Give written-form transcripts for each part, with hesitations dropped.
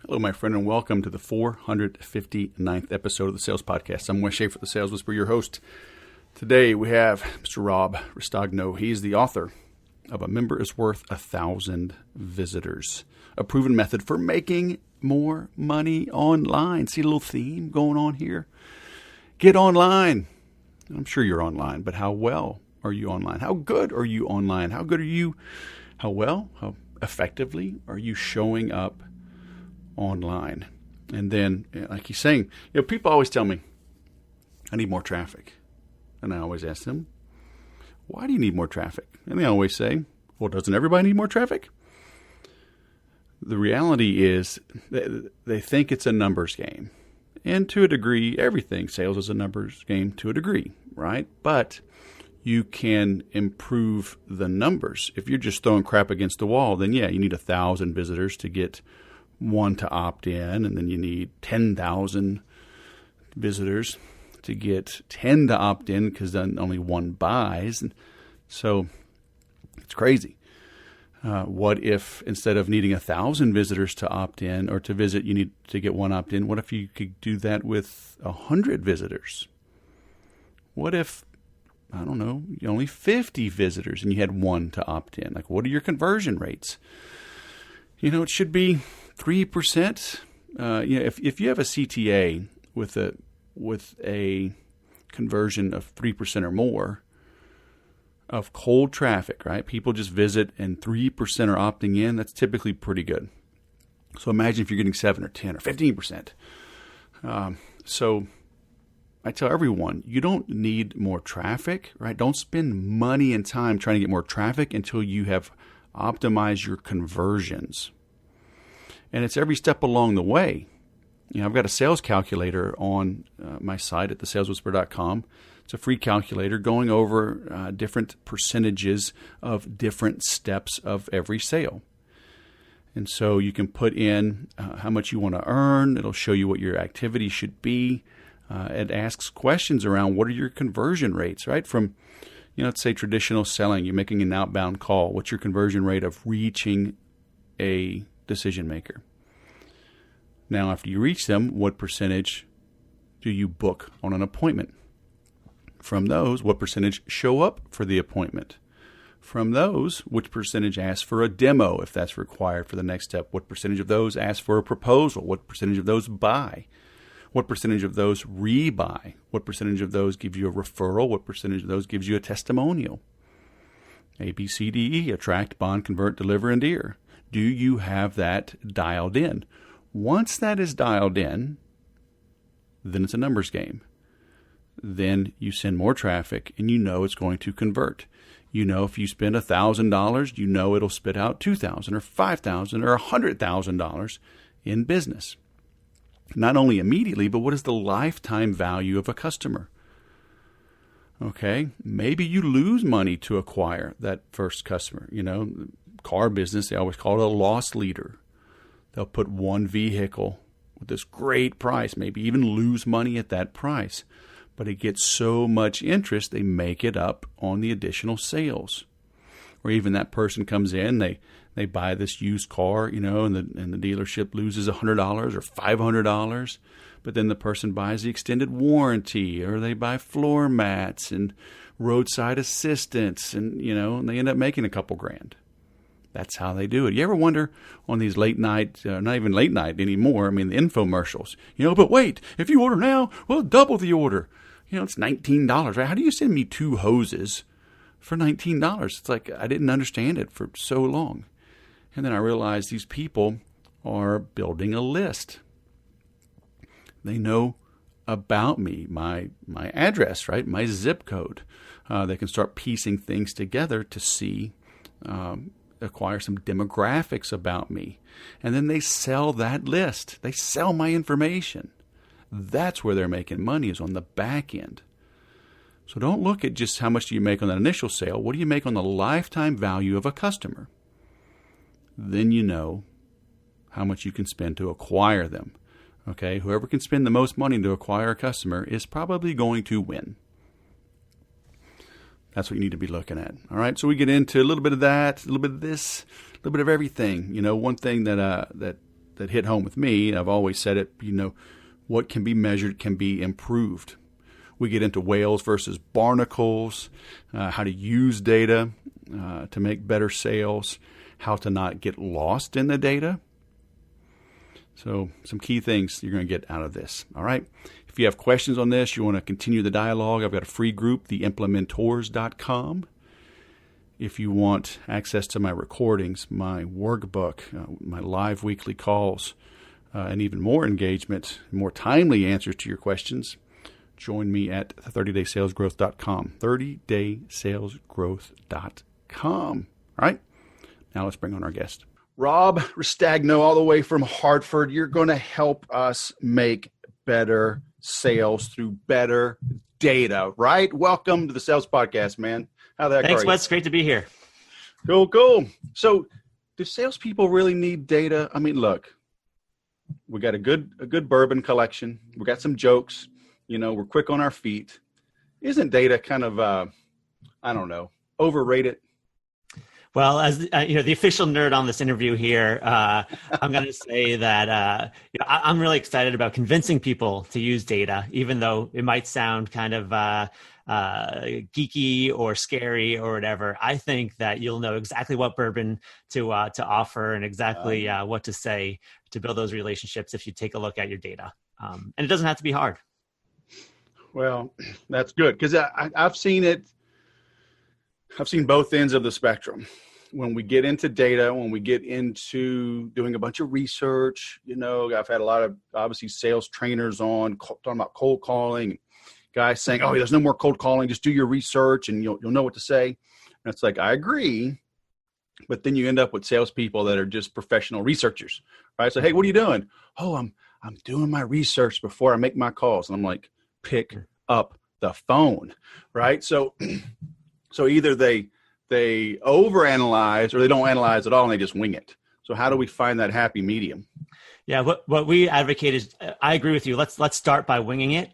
Hello, my friend, and welcome to the 459th episode of the Sales Podcast. I'm Wes Schaefer, the Sales Whisperer, your host. Today we have Mr. Rob Ristagno. He's the author of A Member is Worth 1,000 Visitors, a proven method for making more money online. See a little theme going on here? Get online. I'm sure you're online, but how well are you online? How good are you online? How good are you? How well, how effectively are you showing up online? And then, like he's saying, people always tell me, I need more traffic. And I always ask them, why do you need more traffic? And they always say, well, doesn't everybody need more traffic? The reality is they think it's a numbers game. And to a degree, everything, sales is a numbers game to a degree, right? But you can improve the numbers. If you're just throwing crap against the wall, then yeah, you need 1,000 visitors to get one to opt in, and then you need 10,000 visitors to get 10 to opt in because then only one buys. And so it's crazy. What if instead of needing 1,000 visitors to opt in or to visit, you need to get one opt in? What if you could do that with 100 visitors? What if, I don't know, only 50 visitors and you had one to opt in? Like, what are your conversion rates? It should be 3%. If you have a CTA with a conversion of 3% or more of cold traffic, right? People just visit and 3% are opting in. That's typically pretty good. So imagine if you're getting 7 or 10 or 15%. So I tell everyone, you don't need more traffic, right? Don't spend money and time trying to get more traffic until you have optimized your conversions. And it's every step along the way. I've got a sales calculator on my site at thesaleswhisperer.com. It's a free calculator going over different percentages of different steps of every sale. And so you can put in how much you want to earn. It'll show you what your activity should be. It asks questions around what are your conversion rates, right? From, let's say traditional selling, you're making an outbound call. What's your conversion rate of reaching a decision maker? Now, after you reach them, what percentage do you book on an appointment? From those, what percentage show up for the appointment? From those, which percentage ask for a demo if that's required for the next step? What percentage of those ask for a proposal? What percentage of those buy? What percentage of those rebuy? What percentage of those give you a referral? What percentage of those gives you a testimonial? A, B, C, D, E, attract, bond, convert, deliver, endear. Do you have that dialed in? Once that is dialed in, then it's a numbers game. Then you send more traffic and you know it's going to convert. If you spend $1,000, it'll spit out $2,000 or $5,000 or $100,000 in business. Not only immediately, but what is the lifetime value of a customer? Okay, maybe you lose money to acquire that first customer. Car business, they always call it a loss leader. They'll put one vehicle with this great price, maybe even lose money at that price. But it gets so much interest, they make it up on the additional sales. Or even that person comes in, they buy this used car, and the dealership loses $100 or $500. But then the person buys the extended warranty, or they buy floor mats and roadside assistance, and they end up making a couple grand. That's how they do it. You ever wonder on these late night, not even late night anymore, the infomercials, but wait, if you order now, we'll double the order. It's $19, right? How do you send me 2 hoses for $19? It's like I didn't understand it for so long. And then I realized these people are building a list. They know about me, my address, right? My zip code. They can start piecing things together to see acquire some demographics about me. And then they sell that list. They sell my information. That's where they're making money, is on the back end. So don't look at just how much do you make on that initial sale. What do you make on the lifetime value of a customer? Then you know how much you can spend to acquire them. Okay, whoever can spend the most money to acquire a customer is probably going to win. That's what you need to be looking at. All right, so we get into a little bit of that, a little bit of this, a little bit of everything. You know, one thing that that hit home with me, and I've always said it, what can be measured can be improved. We get into whales versus barnacles, how to use data to make better sales, how to not get lost in the data. So some key things you're going to get out of this. All right. If you have questions on this, you want to continue the dialogue, I've got a free group, theimplementors.com. If you want access to my recordings, my workbook, my live weekly calls, and even more engagement, more timely answers to your questions, join me at 30daysalesgrowth.com, 30daysalesgrowth.com. All right. Now let's bring on our guest. Rob Ristagno, all the way from Hartford. You're going to help us make better sales through better data, right? Welcome to the Sales Podcast, man. How the heck Thanks, are you? Wes. Great to be here. Cool. So do salespeople really need data? I mean, look, we got a good bourbon collection. We got some jokes. We're quick on our feet. Isn't data kind of, overrated? Well, as the official nerd on this interview here, I'm going to say that I'm really excited about convincing people to use data, even though it might sound kind of geeky or scary or whatever. I think that you'll know exactly what bourbon to offer and exactly what to say to build those relationships if you take a look at your data. And it doesn't have to be hard. Well, that's good, because I've seen it. I've seen both ends of the spectrum. When we get into data, when we get into doing a bunch of research, I've had a lot of, obviously, sales trainers on talking about cold calling, guys saying, oh, there's no more cold calling, just do your research and you'll know what to say. And it's like, I agree. But then you end up with salespeople that are just professional researchers, right? So, hey, what are you doing? Oh, I'm doing my research before I make my calls. And I'm like, pick up the phone, right? So either they overanalyze or they don't analyze at all and they just wing it. So how do we find that happy medium? Yeah, what we advocate is, I agree with you. Let's start by winging it.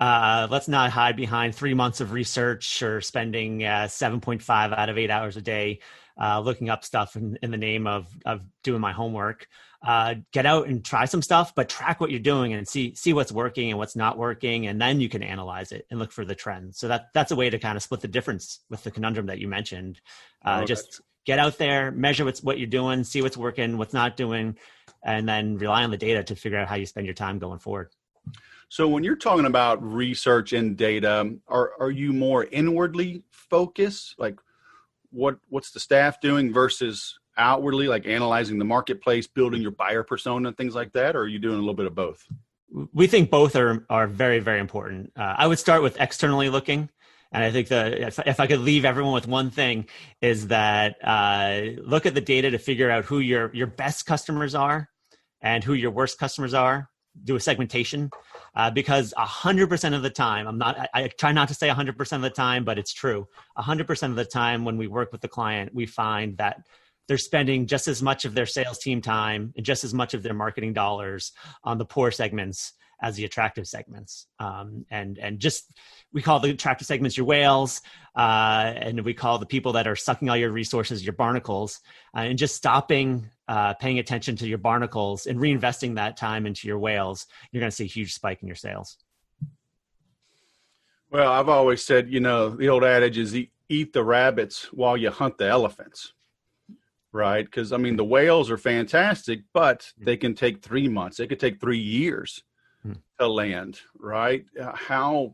Let's not hide behind 3 months of research or spending 7.5 out of 8 hours a day looking up stuff in the name of doing my homework. Get out and try some stuff, but track what you're doing and see what's working and what's not working, and then you can analyze it and look for the trends. So that's a way to kind of split the difference with the conundrum that you mentioned. Just get out there, measure what you're doing, see what's working, what's not doing, and then rely on the data to figure out how you spend your time going forward. So when you're talking about research and data, are you more inwardly focused? Like what's the staff doing versus outwardly, like analyzing the marketplace, building your buyer persona and things like that? Or are you doing a little bit of both? We think both are very, very important. I would start with externally looking. And I think if I could leave everyone with one thing is that look at the data to figure out who your best customers are and who your worst customers are. Do a segmentation because 100% of the time, I try not to say 100% of the time, but it's true. 100% of the time when we work with the client, we find that they're spending just as much of their sales team time and just as much of their marketing dollars on the poor segments as the attractive segments. And just, we call the attractive segments your whales, and we call the people that are sucking all your resources your barnacles, and just stopping paying attention to your barnacles and reinvesting that time into your whales, you're going to see a huge spike in your sales. Well, I've always said, the old adage is eat the rabbits while you hunt the elephants. Right? Because, the whales are fantastic, but they can take 3 months. They could take 3 years to land, right? How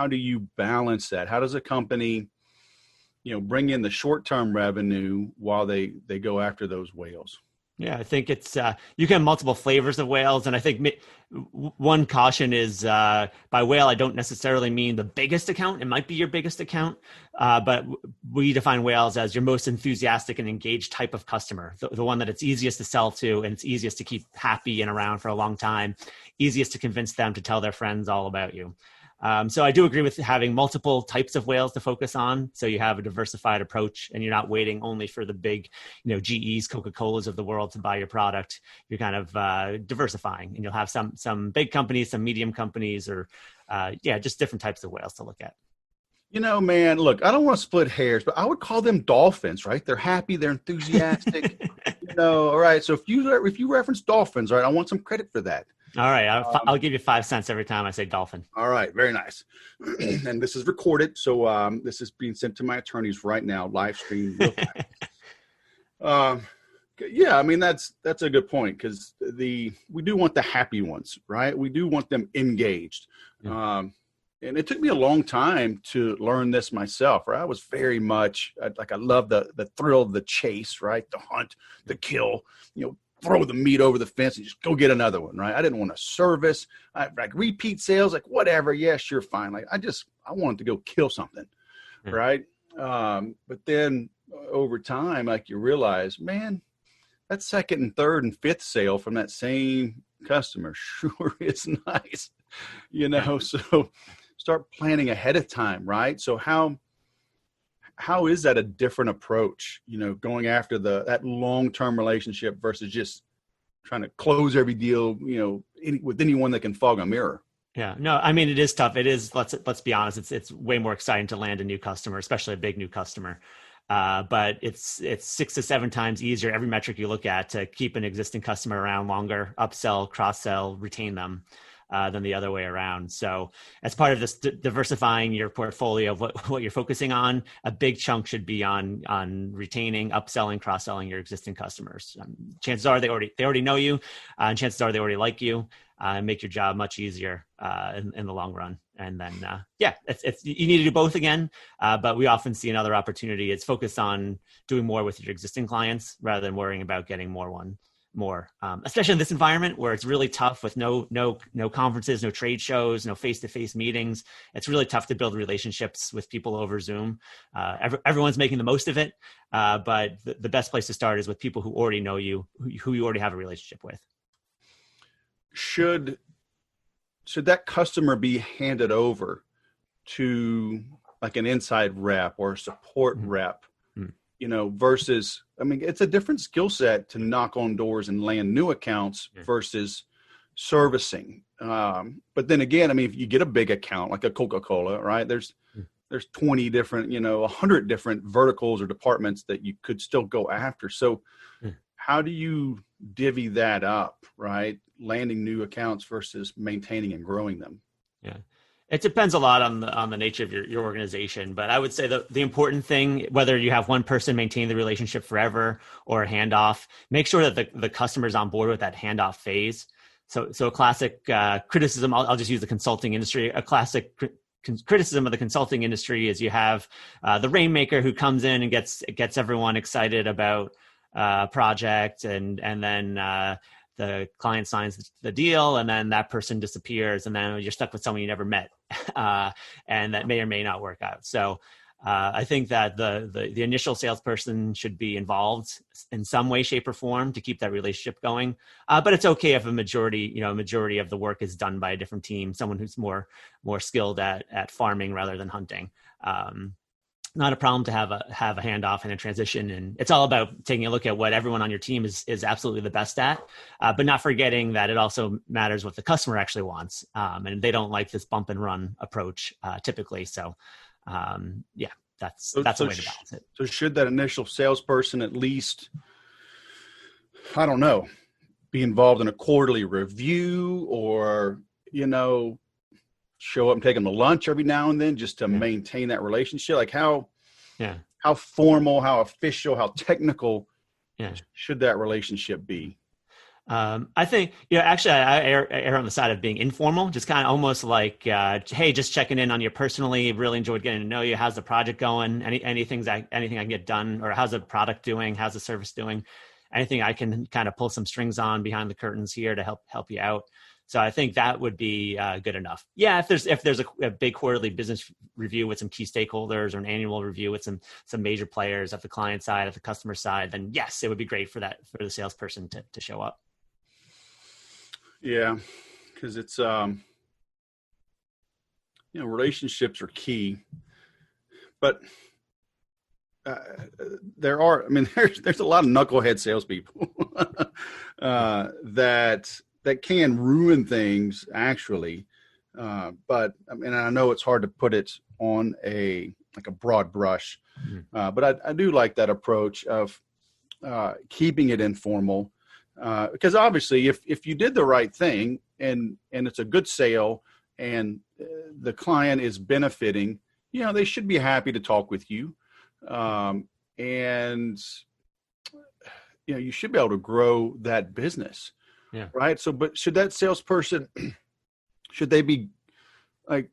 do you balance that? How does a company, bring in the short-term revenue while they go after those whales? Yeah, I think it's, you can have multiple flavors of whales. And I think one caution is by whale, I don't necessarily mean the biggest account. It might be your biggest account, but we define whales as your most enthusiastic and engaged type of customer, the one that it's easiest to sell to and it's easiest to keep happy and around for a long time, easiest to convince them to tell their friends all about you. So I do agree with having multiple types of whales to focus on. So you have a diversified approach and you're not waiting only for the big, GEs, Coca-Colas of the world to buy your product. You're kind of diversifying, and you'll have some big companies, some medium companies, or just different types of whales to look at. Man, look, I don't want to split hairs, but I would call them dolphins, right? They're happy, they're enthusiastic, all right. So if you reference dolphins, all right, I want some credit for that. All right. I'll give you 5 cents every time I say dolphin. All right. Very nice. And this is recorded. So this is being sent to my attorneys right now, live stream. Real time. Yeah, I mean, that's a good point, because we do want the happy ones, right? We do want them engaged. Yeah. And it took me a long time to learn this myself, right? I was very much I love the thrill of the chase, right? The hunt, the kill, throw the meat over the fence and just go get another one, right? I didn't want to service, like repeat sales, like whatever. Yeah, sure, fine. Like I wanted to go kill something, right? But then over time, like you realize, man, that second and third and fifth sale from that same customer sure is nice, So start planning ahead of time, right? So how is that a different approach, going after that long-term relationship versus just trying to close every deal, with anyone that can fog a mirror? Yeah, no, I mean, it is tough. It is, let's be honest, it's way more exciting to land a new customer, especially a big new customer. But it's 6 to 7 times easier, every metric you look at, to keep an existing customer around longer, upsell, cross-sell, retain them, than the other way around. So as part of this diversifying your portfolio of what you're focusing on, a big chunk should be on retaining, upselling, cross-selling your existing customers. Chances are they already know you, and chances are they already like you, and make your job much easier in the long run. And then, it's you need to do both again. But we often see another opportunity. It's focused on doing more with your existing clients rather than worrying about getting more, especially in this environment where it's really tough with no conferences, no trade shows, no face-to-face meetings. It's really tough to build relationships with people over Zoom. Everyone's making the most of it. But the best place to start is with people who already know you, who you already have a relationship with. Should that customer be handed over to like an inside rep or a support rep, versus, I mean, it's a different skill set to knock on doors and land new accounts versus servicing. But then again, I mean, if you get a big account like a Coca-Cola, right, there's 20 different, 100 different verticals or departments that you could still go after. So how do you divvy that up, right? Landing new accounts versus maintaining and growing them. Yeah. It depends a lot on the nature of your organization, but I would say the important thing, whether you have one person maintain the relationship forever or a handoff, make sure that the customer's on board with that handoff phase. So a classic criticism, I'll just use the consulting industry. A classic criticism of the consulting industry is you have the rainmaker who comes in and gets everyone excited about project, and then the client signs the deal, and then that person disappears, and then you're stuck with someone you never met, and that may or may not work out. So I think that the initial salesperson should be involved in some way, shape, or form to keep that relationship going. But it's okay if a majority of the work is done by a different team, someone who's more skilled at farming rather than hunting. Not a problem to have a handoff and a transition. And it's all about taking a look at what everyone on your team is absolutely the best at, but not forgetting that it also matters what the customer actually wants. And they don't like this bump and run approach typically. So that's a way to balance it. So should that initial salesperson at least, I don't know, be involved in a quarterly review, or, show up and take them to lunch every now and then just to maintain that relationship? Like how formal, how official, how technical should that relationship be? I think, actually I err on the side of being informal, just kind of almost like, hey, just checking in on you personally. Really enjoyed getting to know you. How's the project going? Anything I can get done, or how's the product doing? How's the service doing? Anything I can kind of pull some strings on behind the curtains here to help you out. So I think that would be good enough. Yeah, if there's a big quarterly business review with some key stakeholders, or an annual review with some major players at the client side, at the customer side, then yes, it would be great for the salesperson to show up. Yeah, because it's relationships are key, but there's a lot of knucklehead salespeople that can ruin things, actually, But I mean, I know it's hard to put it on a broad brush, but I do like that approach of keeping it informal, because obviously if you did the right thing and it's a good sale and the client is benefiting, they should be happy to talk with you, and you should be able to grow that business. Yeah. Right. So, but should that salesperson, should they be like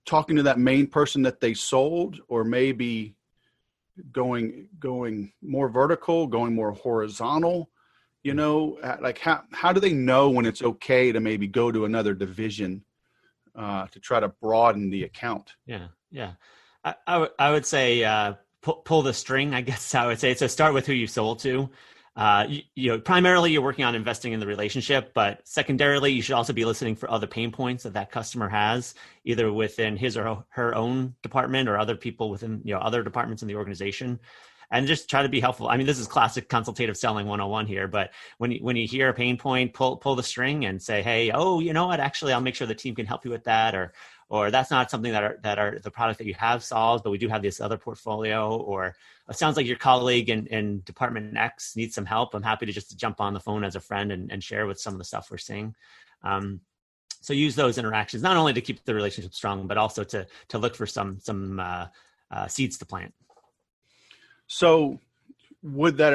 talking to that main person that they sold, or maybe going more vertical, going more horizontal? Like how do they know when it's okay to maybe go to another division to try to broaden the account? Yeah. I would say pull the string, I guess I would say. So start with who you sold to. Primarily you're working on investing in the relationship, but secondarily, you should also be listening for other pain points that customer has, either within his or her own department or other people within, other departments in the organization, and just try to be helpful. I mean, this is classic consultative selling 101 here, but when you hear a pain point, pull the string and say, hey, oh, you know what, actually, I'll make sure the team can help you with that, or that's not something that are the product that you have solves, but we do have this other portfolio, or it sounds like your colleague in Department X needs some help. I'm happy to just jump on the phone as a friend and share with some of the stuff we're seeing. So use those interactions, not only to keep the relationship strong, but also to look for some seeds to plant. So would that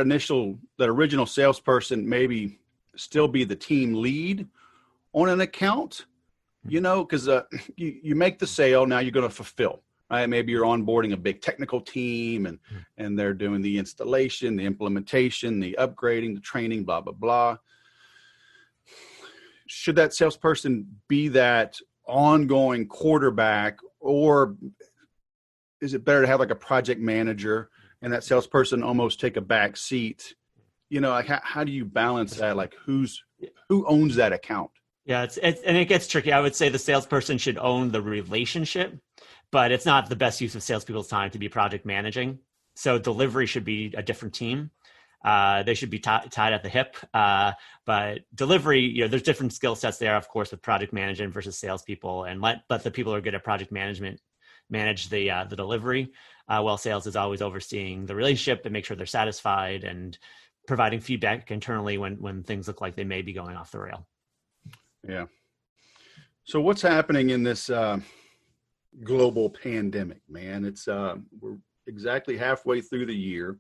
original salesperson maybe still be the team lead on an account? Because you make the sale, now you're going to fulfill, right? Maybe you're onboarding a big technical team and they're doing the installation, the implementation, the upgrading, the training, blah, blah, blah. Should that salesperson be that ongoing quarterback, or is it better to have like a project manager and that salesperson almost take a back seat? Like how do you balance that? Like who owns that account? Yeah, and it gets tricky. I would say the salesperson should own the relationship, but it's not the best use of salespeople's time to be project managing. So delivery should be a different team. They should be tied at the hip. But delivery, there's different skill sets there, of course, with project management versus salespeople, and let the people who are good at project management manage the delivery, while sales is always overseeing the relationship and make sure they're satisfied and providing feedback internally when things look like they may be going off the rail. Yeah. So what's happening in this global pandemic, man? It's we're exactly halfway through the year.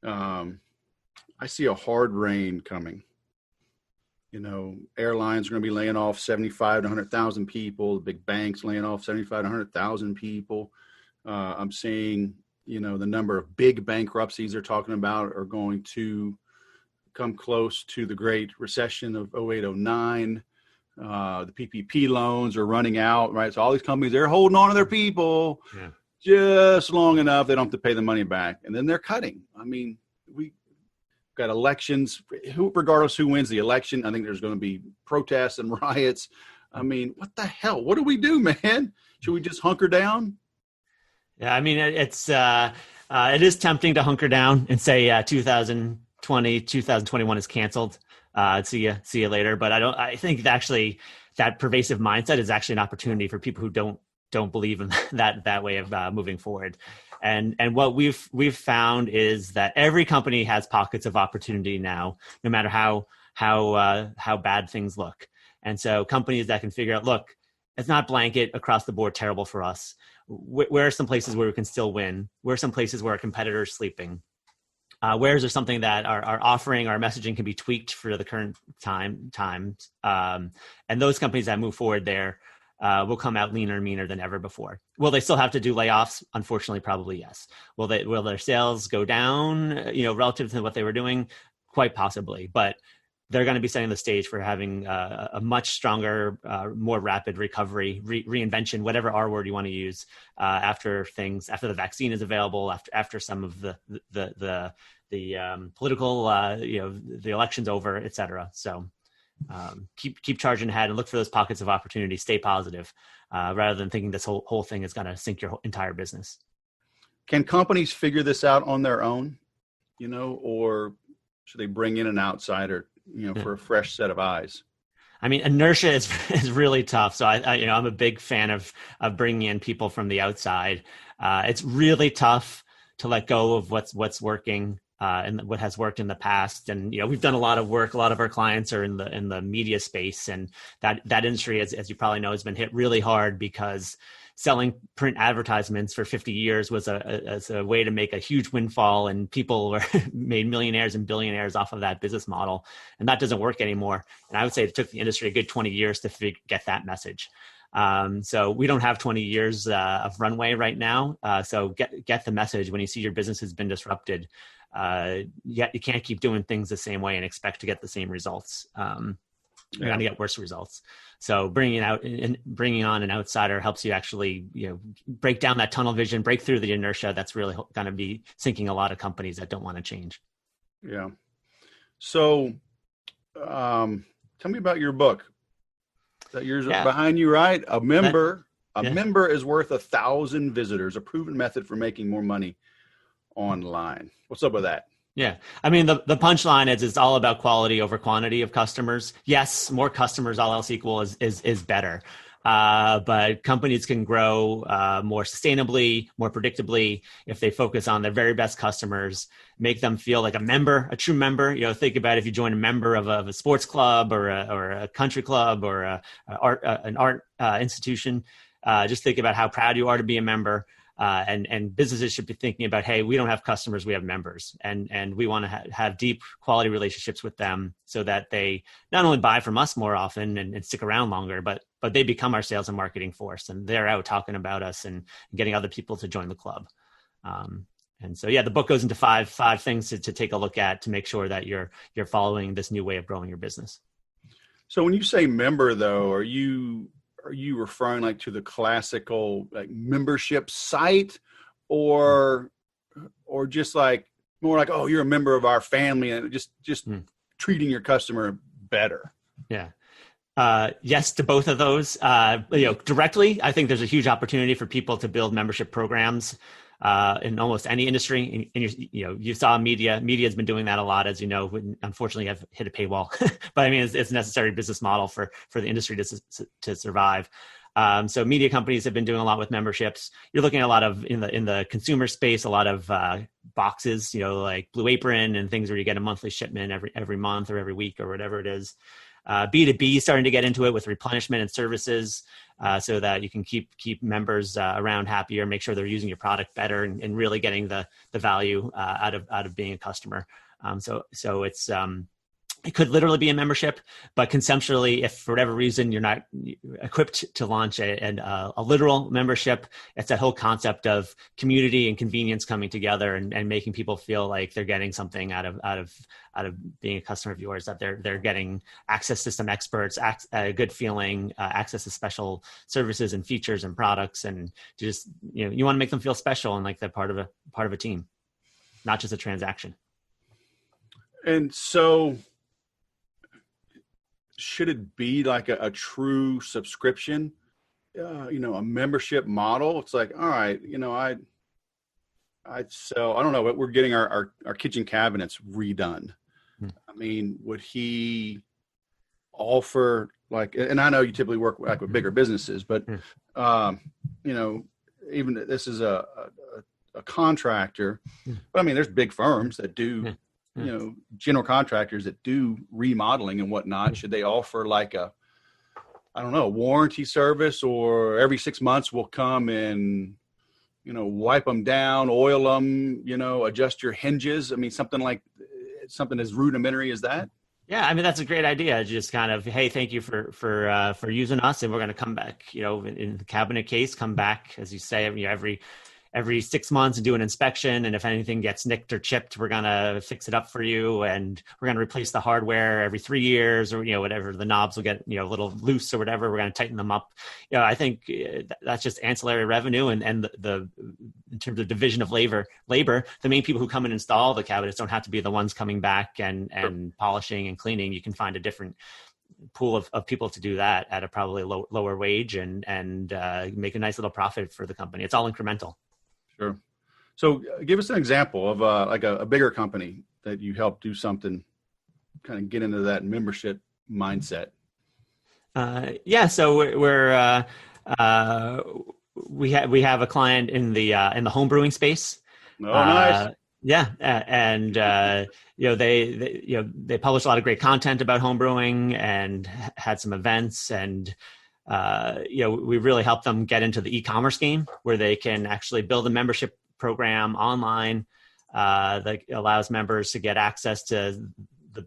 I see a hard rain coming. Airlines are going to be laying off 75 to 100,000 people. The big banks laying off 75 to 100,000 people. I'm seeing, the number of big bankruptcies they're talking about are going to come close to the Great Recession of 08-09. The PPP loans are running out, right? So all these companies, they're holding on to their people just long enough they don't have to pay the money back, and then they're cutting. I mean, we got elections. Regardless who wins the election, I think there's going to be protests and riots. I mean, what the hell? What do we do, man? Should we just hunker down? Yeah, I mean, it is tempting to hunker down and say 2021 is canceled. See you later. But I think actually that pervasive mindset is actually an opportunity for people who don't believe in that way of moving forward. And what we've found is that every company has pockets of opportunity now, no matter how bad things look. And so companies that can figure out, look, it's not blanket across the board terrible for us. Where are some places where we can still win? Where are some places where our competitor is sleeping? Where is there something that our offering, our messaging can be tweaked for the current times? And those companies that move forward there will come out leaner and meaner than ever before. Will they still have to do layoffs? Unfortunately, probably yes. Will their sales go down, relative to what they were doing? Quite possibly, but they're going to be setting the stage for having a much stronger, more rapid recovery, reinvention, whatever R word you want to use, after the vaccine is available, after some of the political, the election's over, et cetera. So keep charging ahead and look for those pockets of opportunity. Stay positive, rather than thinking this whole thing is going to sink your entire business. Can companies figure this out on their own, or should they bring in an outsider? For a fresh set of eyes? I mean, inertia is is really tough. So I'm a big fan of bringing in people from the outside. It's really tough to let go of what's working and what has worked in the past. And we've done a lot of work. A lot of our clients are in the media space, and that industry, as you probably know, has been hit really hard because selling print advertisements for 50 years was a way to make a huge windfall, and people were made millionaires and billionaires off of that business model. And that doesn't work anymore. And I would say it took the industry a good 20 years to get that message. So we don't have 20 years of runway right now. So get the message when you see your business has been disrupted. Yet you can't keep doing things the same way and expect to get the same results. You're going to get worse results. So bringing on an outsider helps you actually, break down that tunnel vision, break through the inertia. That's really going to be sinking a lot of companies that don't want to change. Yeah. So, tell me about your book. That yours behind you, right? A member is worth 1,000 visitors. A proven method for making more money online. What's up with that? Yeah. I mean, the punchline is it's all about quality over quantity of customers. Yes, more customers, all else equal, is better. But companies can grow more sustainably, more predictably if they focus on their very best customers, make them feel like a member, a true member. Think about if you join a member of a sports club or a country club or an art institution. Just think about how proud you are to be a member. And businesses should be thinking about, hey, we don't have customers, we have members, and we want to have deep quality relationships with them so that they not only buy from us more often and stick around longer, but they become our sales and marketing force, and they're out talking about us and getting other people to join the club. And so, the book goes into five things to take a look at to make sure that you're following this new way of growing your business. So when you say member, though, are you referring like to the classical like membership site or just like more like, oh, you're a member of our family and just treating your customer better? Yeah. Yes to both of those. Directly, I think there's a huge opportunity for people to build membership programs in almost any industry. And you saw media has been doing that a lot, as you know. Unfortunately, I've hit a paywall, but I mean, it's a necessary business model for the industry to survive. So media companies have been doing a lot with memberships. You're looking at a lot of in the consumer space, a lot of boxes, like Blue Apron and things where you get a monthly shipment every month or every week or whatever it is. B2B starting to get into it with replenishment and services, so that you can keep members around happier, make sure they're using your product better, and really getting the value out of being a customer. So it's it could literally be a membership, but conceptually, if for whatever reason you're not equipped to launch a literal membership, it's that whole concept of community and convenience coming together and making people feel like they're getting something out of being a customer of yours, that they're getting access to some experts, a good feeling, access to special services and features and products, and just you want to make them feel special and like they're part of a team, not just a transaction. And so, should it be like a true subscription, a membership model? It's like, all right, I'd sell, I don't know, but we're getting our kitchen cabinets redone. I mean, would he offer like, and I know you typically work like with bigger businesses, but, even this is a contractor, but I mean, there's big firms that do, general contractors that do remodeling and whatnot. Should they offer like a warranty service, or every 6 months we'll come and, wipe them down, oil them, adjust your hinges? I mean, something as rudimentary as that. Yeah. I mean, that's a great idea. Just kind of, hey, thank you for using us, and we're going to come back, in the cabinet case, come back, as you say, every 6 months and do an inspection. And if anything gets nicked or chipped, we're going to fix it up for you. And we're going to replace the hardware every 3 years, or, whatever, the knobs will get, a little loose or whatever. We're going to tighten them up. I think that's just ancillary revenue. And the in terms of division of labor, the main people who come and install the cabinets don't have to be the ones coming back and polishing and cleaning. You can find a different pool of people to do that at a probably lower wage and make a nice little profit for the company. It's all incremental. Sure. So give us an example of like a bigger company that you helped do something, kind of get into that membership mindset. So we have a client in the home brewing space. Oh, nice. They publish a lot of great content about home brewing and had some events, and we really help them get into the e-commerce game where they can actually build a membership program online that allows members to get access to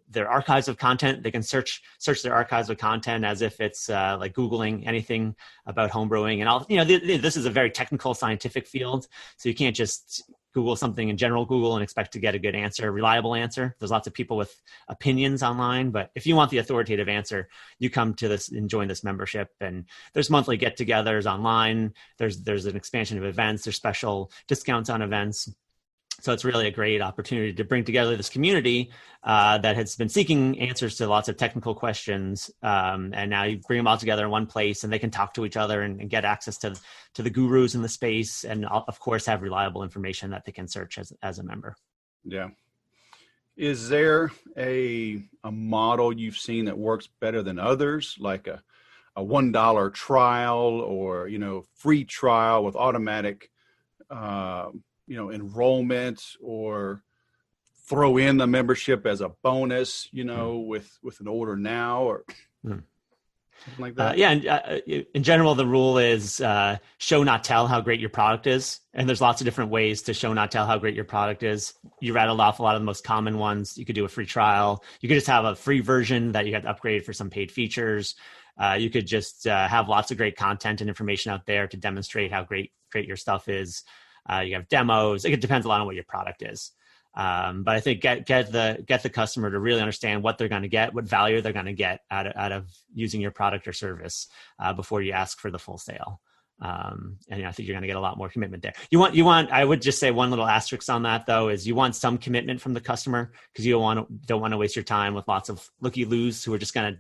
their archives of content. They can search their archives of content as if it's like Googling anything about homebrewing. And all, this is a very technical, scientific field, so you can't just Google something in general Google and expect to get a good answer, a reliable answer. There's lots of people with opinions online, but if you want the authoritative answer, you come to this and join this membership. And there's monthly get-togethers online. There's an expansion of events. There's special discounts on events. So it's really a great opportunity to bring together this community that has been seeking answers to lots of technical questions. And now you bring them all together in one place, and they can talk to each other and get access to the gurus in the space. And of course, have reliable information that they can search as a member. Yeah. Is there a model you've seen that works better than others, like a $1 trial or, free trial with automatic, enrollment, or throw in the membership as a bonus, with an order now or something like that? In general, the rule is show, not tell how great your product is. And there's lots of different ways to show, not tell how great your product is. You rattled off a lot of the most common ones. You could do a free trial. You could just have a free version that you have to upgrade for some paid features. You could just have lots of great content and information out there to demonstrate how great your stuff is. You have demos. It depends a lot on what your product is. But I think get the customer to really understand what they're going to get, what value they're going to get out of using your product or service before you ask for the full sale. And I think you're going to get a lot more commitment there. You want. I would just say one little asterisk on that though is you want some commitment from the customer, because you don't want to waste your time with lots of looky-loos who are just going to.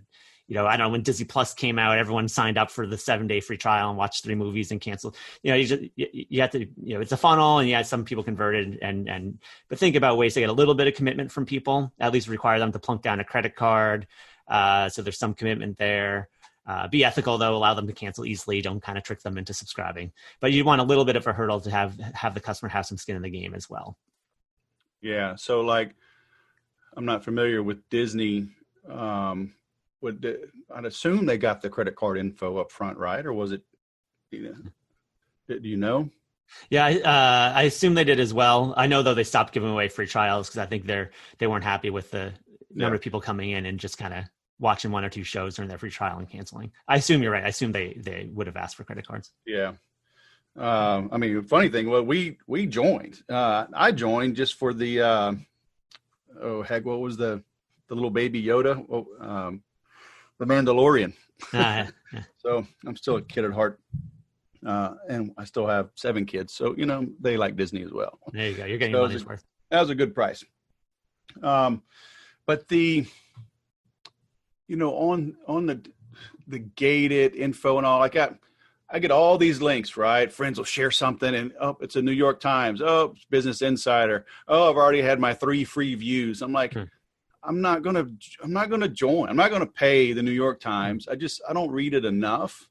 I don't know, when Disney Plus came out, everyone signed up for the 7-day free trial and watched 3 movies and canceled. You have to, it's a funnel, and some people converted but think about ways to get a little bit of commitment from people, at least require them to plunk down a credit card. So there's some commitment there. Be ethical though, allow them to cancel easily. Don't kind of trick them into subscribing, but you want a little bit of a hurdle to have the customer have some skin in the game as well. Yeah. So I'm not familiar with Disney, I'd assume they got the credit card info up front, right? Or was it, do you know? Yeah, I assume they did as well. I know though they stopped giving away free trials because I think they weren't happy with the number of people coming in and just kind of watching 1 or 2 shows during their free trial and canceling. I assume you're right. I assume they would have asked for credit cards. Yeah. Funny thing, well, we joined. I joined just for the what was the little baby Yoda? The Mandalorian. So I'm still a kid at heart. And I still have 7 kids. So, they like Disney as well. There you go. You're getting money's worth. That was a good price. But the, on the gated info and all, I get all these links, right? Friends will share something and, it's a New York Times. Oh, it's Business Insider. Oh, I've already had my 3 free views. I'm like, I'm not going to join. I'm not going to pay the New York Times. I don't read it enough,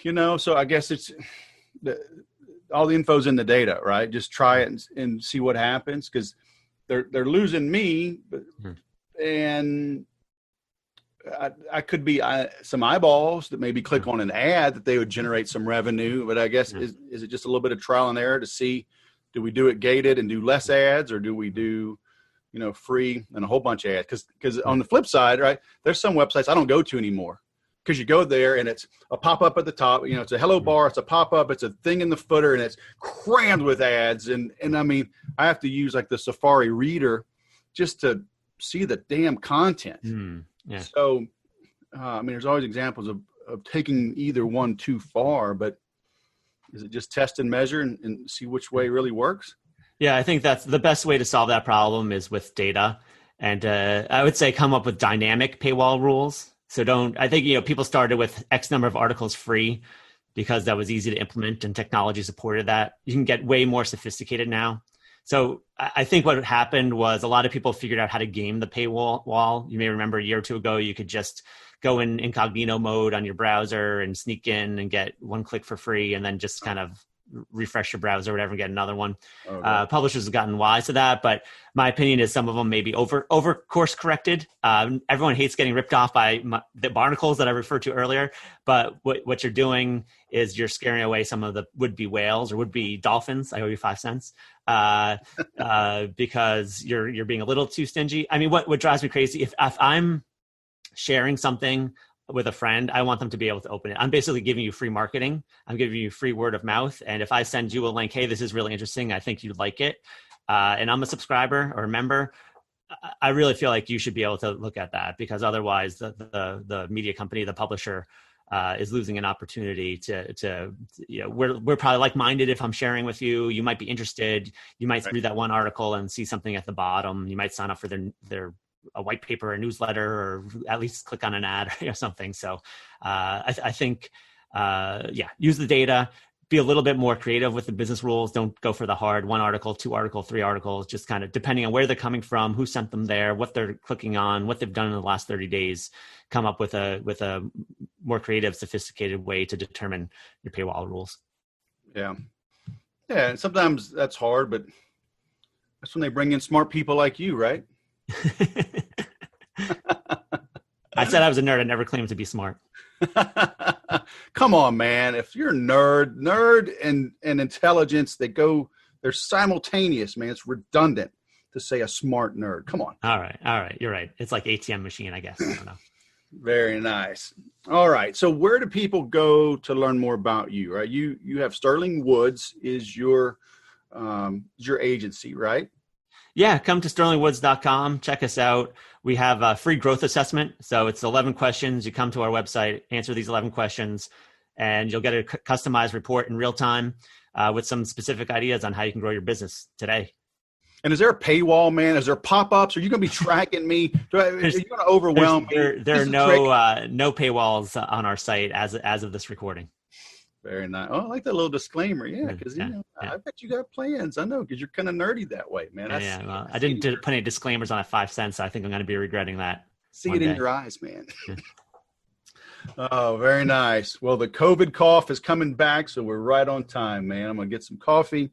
so I guess it's all the info's in the data, right? Just try it and see what happens. Cause they're losing me, and I could be some eyeballs that maybe click on an ad that they would generate some revenue. But I guess, is it just a little bit of trial and error to see, do we do it gated and do less ads, or do we do, free and a whole bunch of ads? Because on the flip side, right, there's some websites I don't go to anymore, because you go there and it's a pop-up at the top, it's a hello bar, it's a pop-up, it's a thing in the footer, and it's crammed with ads. And I have to use the Safari reader just to see the damn content. Yeah. So, there's always examples of taking either one too far, but is it just test and measure and see which way really works? Yeah, I think that's the best way to solve that problem is with data. And I would say come up with dynamic paywall rules. So I think, people started with X number of articles free because that was easy to implement and technology supported that. You can get way more sophisticated now. So I think what happened was a lot of people figured out how to game the paywall. You may remember a year or 2 ago, you could just go in incognito mode on your browser and sneak in and get one click for free, and then just kind of refresh your browser or whatever and get another one. Okay. Publishers have gotten wise to that, but my opinion is some of them may be over course corrected. Everyone hates getting ripped off by the barnacles that I referred to earlier, but what you're doing is you're scaring away some of the would-be whales or would-be dolphins. I owe you 5 cents because you're being a little too stingy. I mean, what drives me crazy, if I'm sharing something with a friend, I want them to be able to open it. I'm basically giving you free marketing. I'm giving you free word of mouth. And if I send you a link, hey, this is really interesting, I think you'd like it, and I'm a subscriber or a member, I really feel like you should be able to look at that, because otherwise the media company, the publisher, is losing an opportunity to we're probably like-minded. If I'm sharing with you, you might be interested. You might read that one article and see something at the bottom. You might sign up for their a white paper, a newsletter, or at least click on an ad or something. So I think, use the data, be a little bit more creative with the business rules. Don't go for the hard 1 article, 2 article, 3 articles, just kind of depending on where they're coming from, who sent them there, what they're clicking on, what they've done in the last 30 days, come up with a more creative, sophisticated way to determine your paywall rules. Yeah. Yeah. And sometimes that's hard, but that's when they bring in smart people like you, right? I said I was a nerd. I never claimed to be smart. Come on, man. If you're a nerd and intelligence, they're simultaneous, man. It's redundant to say a smart nerd. Come on. All right. You're right. It's like ATM machine, I guess. I don't know. Very nice. All right. So where do people go to learn more about you? Right. You have Sterling Woods is your agency, right? Yeah, come to sterlingwoods.com. Check us out. We have a free growth assessment. So it's 11 questions. You come to our website, answer these 11 questions, and you'll get a customized report in real time with some specific ideas on how you can grow your business today. And is there a paywall, man? Is there pop-ups? Are you going to be tracking me? Are you going to overwhelm me? There are no paywalls on our site as of this recording. Very nice. Oh, I like that little disclaimer. Yeah, because I bet you got plans. I know, because you're kind of nerdy that way, man. Well, I didn't put any disclaimers on at 5 cents. So I think I'm going to be regretting that. See it in your eyes, man. Oh, very nice. Well, the COVID cough is coming back, so we're right on time, man. I'm going to get some coffee,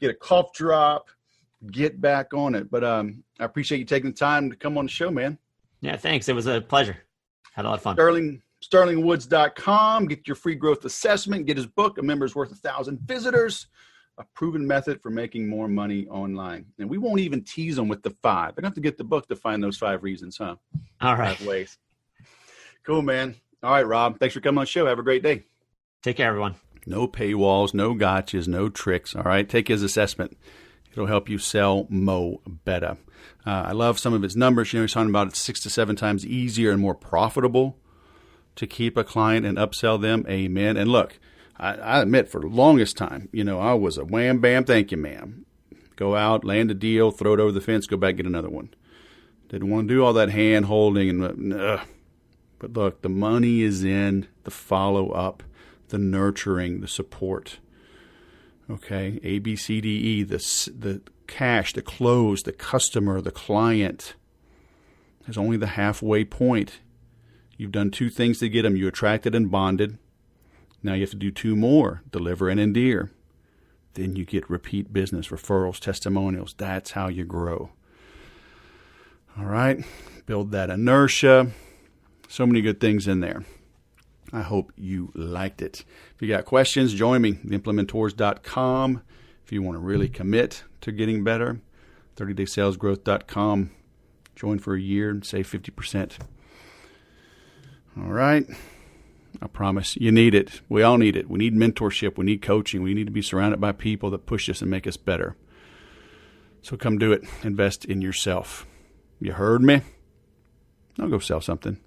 get a cough drop, get back on it. But I appreciate you taking the time to come on the show, man. Yeah, thanks. It was a pleasure. Had a lot of fun. Sterlingwoods.com. Get your free growth assessment. Get his book, A Member's Worth 1,000 Visitors, a proven method for making more money online. And we won't even tease them with the 5. They're going to have to get the book to find those 5 reasons, huh? All right. 5 ways. Cool, man. All right, Rob. Thanks for coming on the show. Have a great day. Take care, everyone. No paywalls, no gotchas, no tricks. All right. Take his assessment. It'll help you sell better. I love some of his numbers. He's talking about it's 6 to 7 times easier and more profitable to keep a client and upsell them. Amen. And look, I admit for the longest time, I was a wham, bam, thank you, ma'am. Go out, land a deal, throw it over the fence, go back, get another one. Didn't want to do all that hand holding. But look, the money is in the follow-up, the nurturing, the support. Okay, A, B, C, D, E, the cash, the close, the customer, the client. There's only the halfway point. You've done 2 things to get them. You attracted and bonded. Now you have to do 2 more, deliver and endear. Then you get repeat business, referrals, testimonials. That's how you grow. All right, build that inertia. So many good things in there. I hope you liked it. If you got questions, join me, theimplementors.com. If you want to really commit to getting better, 30daysalesgrowth.com. Join for a year and save 50%. All right. I promise you need it. We all need it. We need mentorship. We need coaching. We need to be surrounded by people that push us and make us better. So come do it. Invest in yourself. You heard me? Now go sell something.